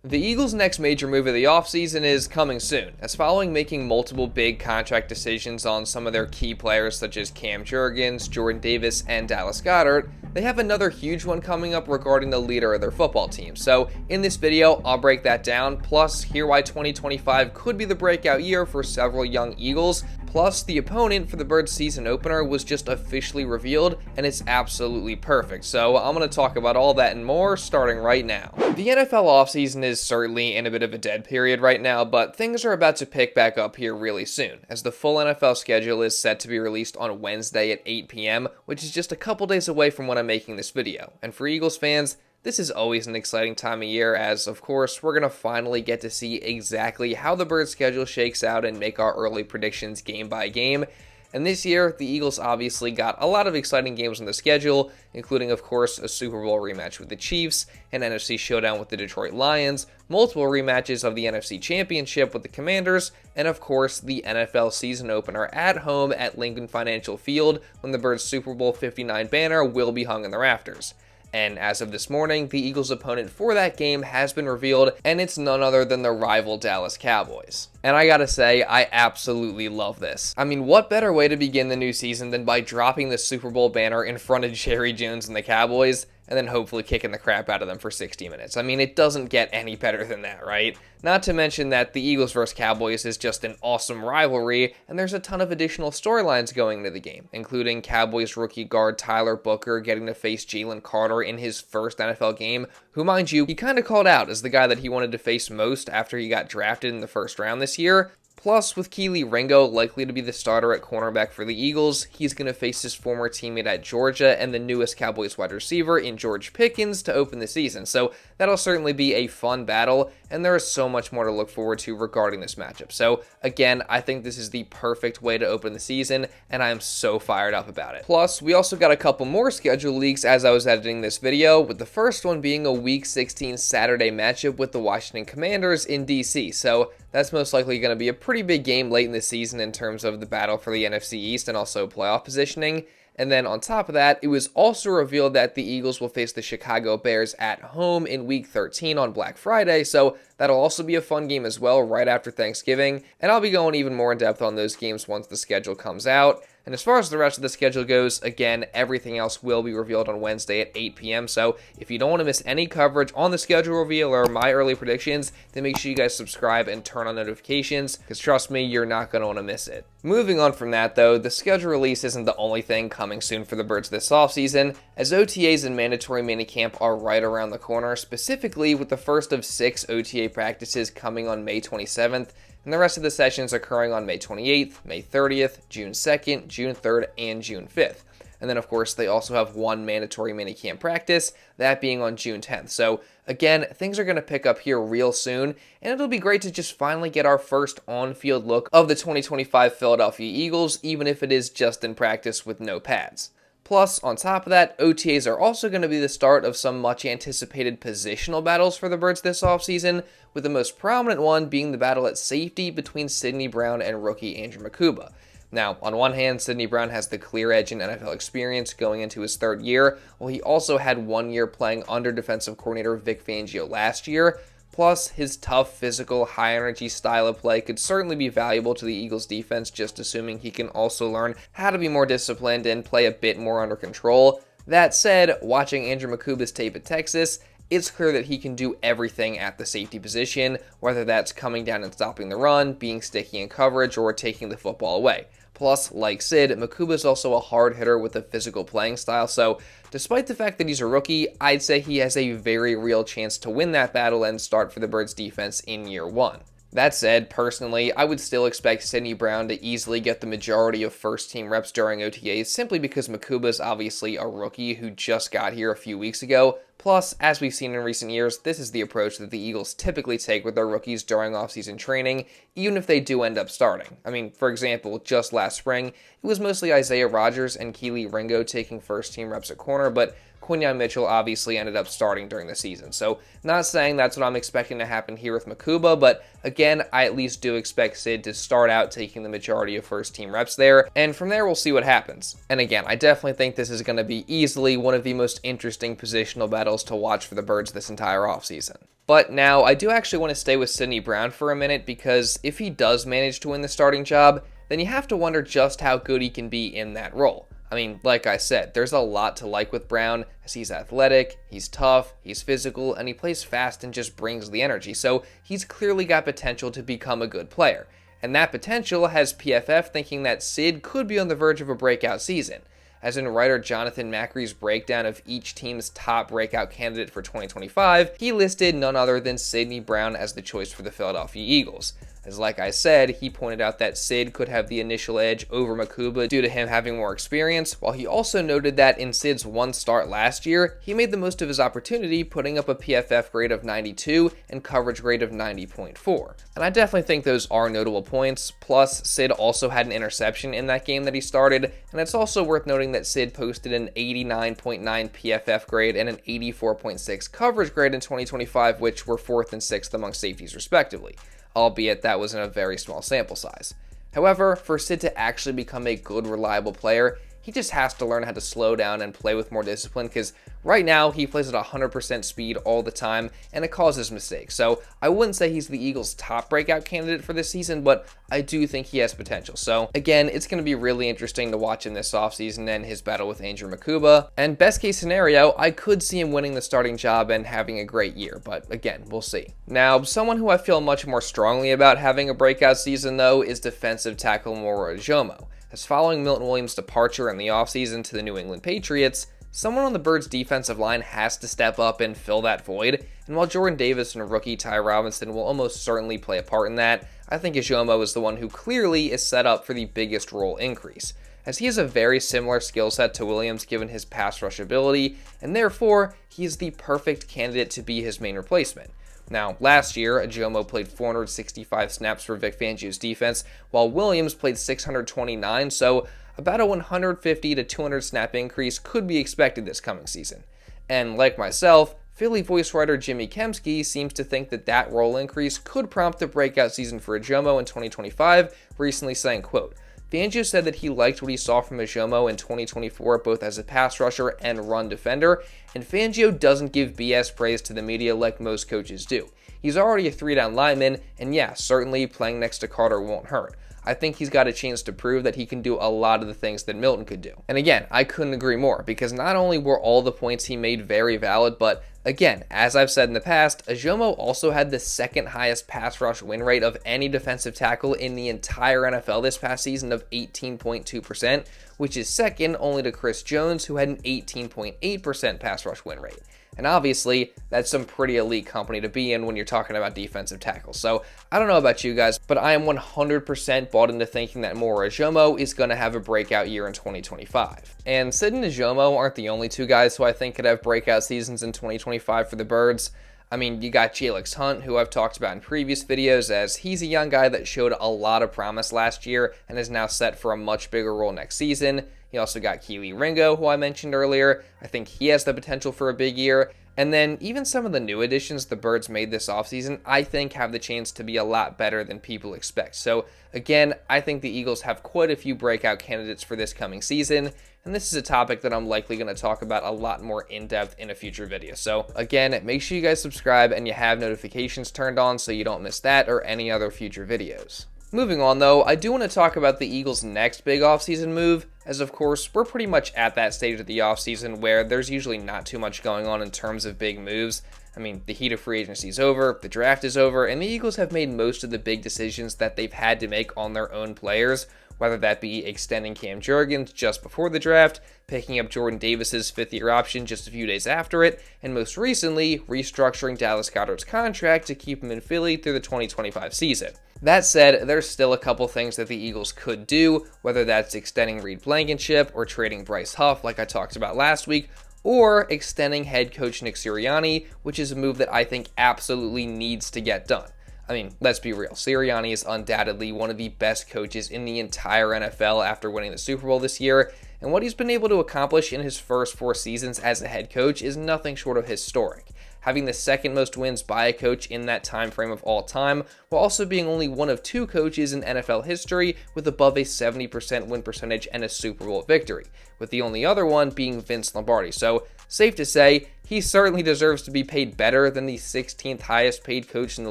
The Eagles' next major move of the offseason is coming soon, as following making multiple big contract decisions on some of their key players such as Cam Jurgens, Jordan Davis, and Dallas Goedert, they have another huge one coming up regarding the leader of their football team. So in this video, I'll break that down, plus hear why 2025 could be the breakout year for several young Eagles. Plus, the opponent for the Birds season opener was just officially revealed, and it's absolutely perfect. So I'm going to talk about all that and more, starting right now. The NFL offseason is certainly in a bit of a dead period right now, but things are about to pick back up here really soon, as the full NFL schedule is set to be released on Wednesday at 8 p.m., which is just a couple days away from when I'm making this video. And for Eagles fans, this is always an exciting time of year, as of course we're going to finally get to see exactly how the Birds schedule shakes out and make our early predictions game by game. And this year, the Eagles obviously got a lot of exciting games on the schedule, including of course a Super Bowl rematch with the Chiefs, an NFC showdown with the Detroit Lions, multiple rematches of the NFC Championship with the Commanders, and of course the NFL season opener at home at Lincoln Financial Field when the Birds Super Bowl 59 banner will be hung in the rafters. And as of this morning, the Eagles' opponent for that game has been revealed, and it's none other than the rival Dallas Cowboys. And I gotta say, I absolutely love this. I mean, what better way to begin the new season than by dropping the Super Bowl banner in front of Jerry Jones and the Cowboys, and then hopefully kicking the crap out of them for 60 minutes. I mean, it doesn't get any better than that, right? Not to mention that the Eagles vs. Cowboys is just an awesome rivalry, and there's a ton of additional storylines going into the game, including Cowboys rookie guard Tyler Booker getting to face Jalen Carter in his first NFL game, who, mind you, he kind of called out as the guy that he wanted to face most after he got drafted in the first round this year. Plus, with Kelee Ringo likely to be the starter at cornerback for the Eagles, he's going to face his former teammate at Georgia and the newest Cowboys wide receiver in George Pickens to open the season. So that'll certainly be a fun battle, and there is so much more to look forward to regarding this matchup. So again, I think this is the perfect way to open the season, and I am so fired up about it. Plus, we also got a couple more schedule leaks as I was editing this video, with the first one being a Week 16 Saturday matchup with the Washington Commanders in DC. So that's most likely going to be a pretty big game late in the season in terms of the battle for the NFC East and also playoff positioning. And then on top of that, it was also revealed that the Eagles will face the Chicago Bears at home in Week 13 on Black Friday, so that'll also be a fun game as well right after Thanksgiving. And I'll be going even more in depth on those games once the schedule comes out. And as far as the rest of the schedule goes, again, everything else will be revealed on Wednesday at 8 p.m. So if you don't want to miss any coverage on the schedule reveal or my early predictions, then make sure you guys subscribe and turn on notifications, because trust me, you're not going to want to miss it. Moving on from that though, the schedule release isn't the only thing coming soon for the Birds this offseason, as OTAs and mandatory minicamp are right around the corner, specifically with the first of 6 OTA practices coming on May 27th, and the rest of the sessions occurring on May 28th, May 30th, June 2nd, June 3rd, and June 5th. And then, of course, they also have one mandatory minicamp practice, that being on June 10th. So, again, things are going to pick up here real soon, and it'll be great to just finally get our first on-field look of the 2025 Philadelphia Eagles, even if it is just in practice with no pads. Plus, on top of that, OTAs are also going to be the start of some much-anticipated positional battles for the Birds this offseason, with the most prominent one being the battle at safety between Sidney Brown and rookie Andrew Mukuba. Now, on one hand, Sidney Brown has the clear edge in NFL experience going into his 3rd year, while he also had 1 year playing under defensive coordinator Vic Fangio last year. Plus, his tough, physical, high-energy style of play could certainly be valuable to the Eagles' defense, just assuming he can also learn how to be more disciplined and play a bit more under control. That said, watching Andrew Mukuba's tape at Texas, it's clear that he can do everything at the safety position, whether that's coming down and stopping the run, being sticky in coverage, or taking the football away. Plus, like Sid, Mukuba is also a hard hitter with a physical playing style, so despite the fact that he's a rookie, I'd say he has a very real chance to win that battle and start for the Birds defense in year 1. That said, personally, I would still expect Sidney Brown to easily get the majority of first-team reps during OTAs, simply because Mukuba is obviously a rookie who just got here a few weeks ago. Plus, as we've seen in recent years, this is the approach that the Eagles typically take with their rookies during offseason training, even if they do end up starting. I mean, for example, just last spring, it was mostly Isaiah Rodgers and Kelee Ringo taking first-team reps at corner, but Quinyon Mitchell obviously ended up starting during the season. So, not saying that's what I'm expecting to happen here with Mukuba, but again, I at least do expect Sid to start out taking the majority of first-team reps there, and from there we'll see what happens. And again, I definitely think this is going to be easily one of the most interesting positional battles to watch for the Birds this entire offseason. But now, I do actually want to stay with Sidney Brown for a minute, because if he does manage to win the starting job, then you have to wonder just how good he can be in that role. I mean, like I said, there's a lot to like with Brown, as he's athletic, he's tough, he's physical, and he plays fast and just brings the energy, so he's clearly got potential to become a good player. And that potential has PFF thinking that Sid could be on the verge of a breakout season. As in writer Jonathan Macri's breakdown of each team's top breakout candidate for 2025, he listed none other than Sidney Brown as the choice for the Philadelphia Eagles. As like I said, he pointed out that Sid could have the initial edge over Makuba due to him having more experience, while he also noted that in Sid's one start last year, he made the most of his opportunity, putting up a PFF grade of 92 and coverage grade of 90.4. And I definitely think those are notable points, plus Sid also had an interception in that game that he started, and it's also worth noting that Sid posted an 89.9 PFF grade and an 84.6 coverage grade in 2025, which were 4th and 6th among safeties respectively, albeit that was in a very small sample size. However, for Sid to actually become a good, reliable player, he just has to learn how to slow down and play with more discipline, because right now he plays at 100% speed all the time and it causes mistakes. So I wouldn't say he's the Eagles' top breakout candidate for this season, but I do think he has potential. So again, it's going to be really interesting to watch in this offseason and his battle with Andrew Makuba. And best case scenario, I could see him winning the starting job and having a great year, but again, we'll see. Now, someone who I feel much more strongly about having a breakout season though is defensive tackle Moro Ojomo. As following Milton Williams' departure in the offseason to the New England Patriots, someone on the Birds' defensive line has to step up and fill that void, and while Jordan Davis and rookie Ty Robinson will almost certainly play a part in that, I think Ojomo is the one who clearly is set up for the biggest role increase, as he has a very similar skill set to Williams given his pass rush ability, and therefore, he is the perfect candidate to be his main replacement. Now, last year, Ojomo played 465 snaps for Vic Fangio's defense, while Williams played 629, so about a 150 to 200 snap increase could be expected this coming season. And like myself, Philly voice writer Jimmy Kempski seems to think that that role increase could prompt a breakout season for Ojomo in 2025, recently saying, quote, Fangio said that he liked what he saw from Ojomo in 2024 both as a pass rusher and run defender, and Fangio doesn't give BS praise to the media like most coaches do. He's already a 3-down lineman, and yeah, certainly playing next to Carter won't hurt. I think he's got a chance to prove that he can do a lot of the things that Milton could do. And again, I couldn't agree more, because not only were all the points he made very valid, but again, as I've said in the past, Ojomo also had the second highest pass rush win rate of any defensive tackle in the entire NFL this past season of 18.2%, which is second only to Chris Jones, who had an 18.8% pass rush win rate. And obviously, that's some pretty elite company to be in when you're talking about defensive tackles. So I don't know about you guys, but I am 100% bought into thinking that Mora Jomo is going to have a breakout year in 2025. And Sid and Ojomo aren't the only two guys who I think could have breakout seasons in 2025 for the Birds. I mean, you got Jalen Hunt, who I've talked about in previous videos, as he's a young guy that showed a lot of promise last year and is now set for a much bigger role next season. You also got Keely Ringo, who I mentioned earlier. I think he has the potential for a big year. And then even some of the new additions the Birds made this offseason, I think have the chance to be a lot better than people expect. So again, I think the Eagles have quite a few breakout candidates for this coming season. And this is a topic that I'm likely going to talk about a lot more in depth in a future video. So again, make sure you guys subscribe and you have notifications turned on so you don't miss that or any other future videos. Moving on though, I do want to talk about the Eagles' next big offseason move, as of course, we're pretty much at that stage of the offseason where there's usually not too much going on in terms of big moves. I mean, the heat of free agency is over, the draft is over, and the Eagles have made most of the big decisions that they've had to make on their own players, whether that be extending Cam Jurgens just before the draft, picking up Jordan Davis's fifth-year option just a few days after it, and most recently, restructuring Dallas Goedert's contract to keep him in Philly through the 2025 season. That said, there's still a couple things that the Eagles could do, whether that's extending Reed Blankenship or trading Bryce Huff like I talked about last week, or extending head coach Nick Sirianni, which is a move that I think absolutely needs to get done. I mean, let's be real. Sirianni is undoubtedly one of the best coaches in the entire NFL after winning the Super Bowl this year, and what he's been able to accomplish in his first 4 seasons as a head coach is nothing short of historic. having the second most wins by a coach in that time frame of all time, while also being only one of 2 coaches in NFL history with above a 70% win percentage and a Super Bowl victory, with the only other one being Vince Lombardi. So safe to say, he certainly deserves to be paid better than the 16th highest paid coach in the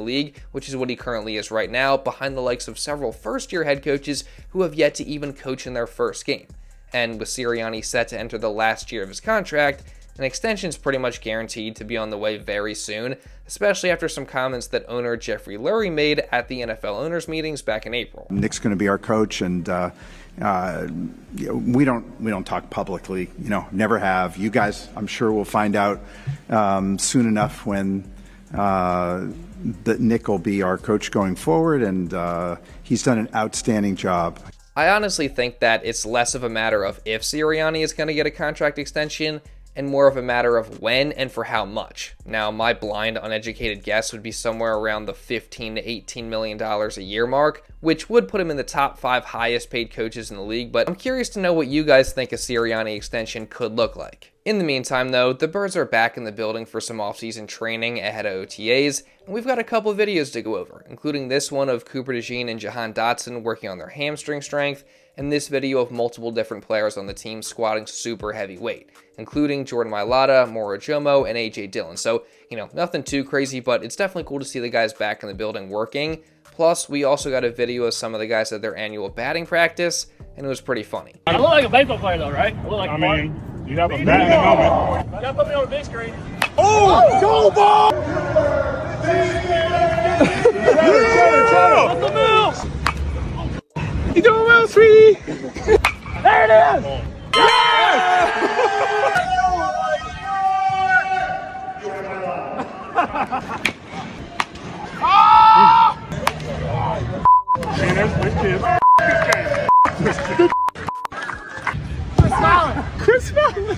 league, which is what he currently is right now, behind the likes of several first-year head coaches who have yet to even coach in their first game. And with Sirianni set to enter the last year of his contract, an extension is pretty much guaranteed to be on the way very soon, especially after some comments that owner Jeffrey Lurie made at the NFL owners meetings back in April. Nick's going to be our coach, and we don't talk publicly. Never have. You guys, I'm sure, will find out soon enough when that Nick will be our coach going forward, and he's done an outstanding job. I honestly think that it's less of a matter of if Sirianni is going to get a contract extension and more of a matter of when and for how much. Now, my blind, uneducated guess would be somewhere around the $15 to $18 million a year mark, which would put him in the top 5 highest paid coaches in the league, but I'm curious to know what you guys think a Sirianni extension could look like. In the meantime, though, the Birds are back in the building for some offseason training ahead of OTAs, and we've got a couple of videos to go over, including this one of Cooper DeJean and Jahan Dotson working on their hamstring strength, and this video of multiple different players on the team squatting super heavy weight, including Jordan Mailata, Moro Ojomo, and AJ Dillon. So, nothing too crazy, but it's definitely cool to see the guys back in the building working. Plus, we also got a video of some of the guys at their annual batting practice, and it was pretty funny. I look like a baseball player though, right? I look like you have a bat in the moment. You gotta put me on the big screen. Oh, go ball! What's the move? You doing well, sweetie? There it is! Man, that's kid. Chris smiling.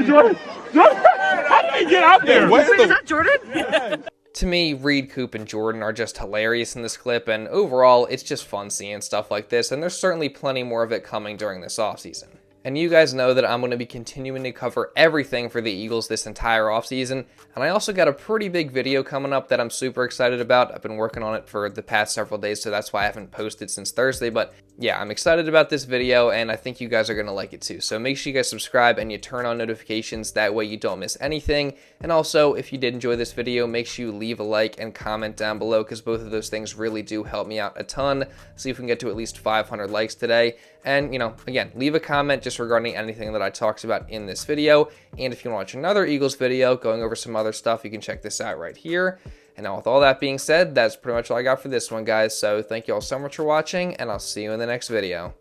Jordan! How did he get out there? Wait, is that Jordan? Yeah. To me, Reed, Coop, and Jordan are just hilarious in this clip, and overall, it's just fun seeing stuff like this, and there's certainly plenty more of it coming during this offseason. And you guys know that I'm going to be continuing to cover everything for the Eagles this entire offseason, and I also got a pretty big video coming up that I'm super excited about. I've been working on it for the past several days, so that's why I haven't posted since Thursday, but yeah, I'm excited about this video, and I think you guys are going to like it too. So make sure you guys subscribe and you turn on notifications, that way you don't miss anything. And also, if you did enjoy this video, make sure you leave a like and comment down below, because both of those things really do help me out a ton. See if we can get to at least 500 likes today. And, again, leave a comment just regarding anything that I talked about in this video. And if you want to watch another Eagles video going over some other stuff, you can check this out right here. And now with all that being said, that's pretty much all I got for this one, guys. So thank you all so much for watching, and I'll see you in the next video.